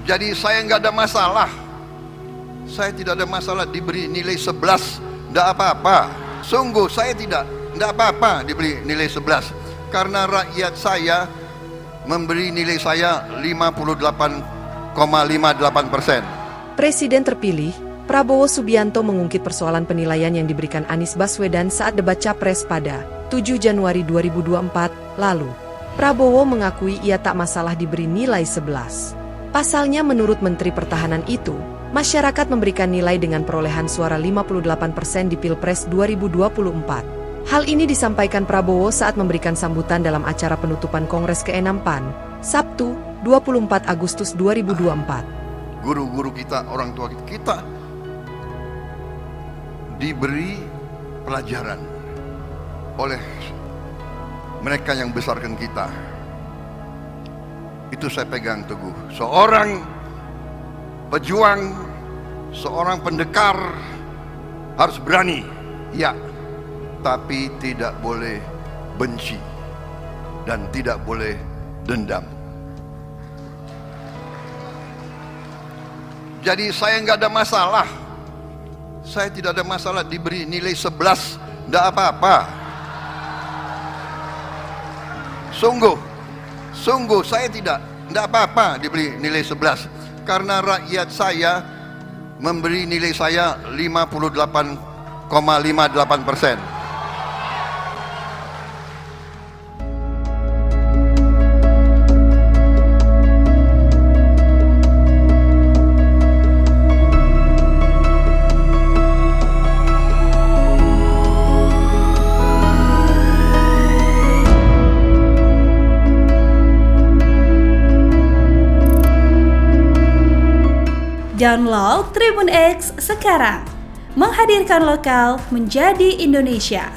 Jadi saya nggak ada masalah. Saya tidak ada masalah diberi nilai 11, nggak apa-apa. Sungguh saya tidak, nggak apa-apa diberi nilai 11. Karena rakyat saya memberi nilai saya 58,58%. Presiden terpilih, Prabowo Subianto mengungkit persoalan penilaian yang diberikan Anies Baswedan saat debat Capres pada 7 Januari 2024 lalu. Prabowo mengakui ia tak masalah diberi nilai 11. Pasalnya menurut Menteri Pertahanan itu, masyarakat memberikan nilai dengan perolehan suara 58% di Pilpres 2024. Hal ini disampaikan Prabowo saat memberikan sambutan dalam acara penutupan Kongres ke-6 PAN, Sabtu, 24 Agustus 2024. Guru-guru kita, orang tua kita diberi pelajaran oleh mereka yang besarkan kita. Itu saya pegang teguh. Seorang pejuang, seorang pendekar harus berani, ya, tapi tidak boleh benci dan tidak boleh dendam. Jadi saya nggak ada masalah. Saya tidak ada masalah diberi nilai 11, nggak apa-apa. Sungguh saya tidak, nggak apa-apa diberi nilai 11. Karena rakyat saya memberi nilai saya 58,58%. Download Tribun X sekarang, menghadirkan lokal menjadi Indonesia.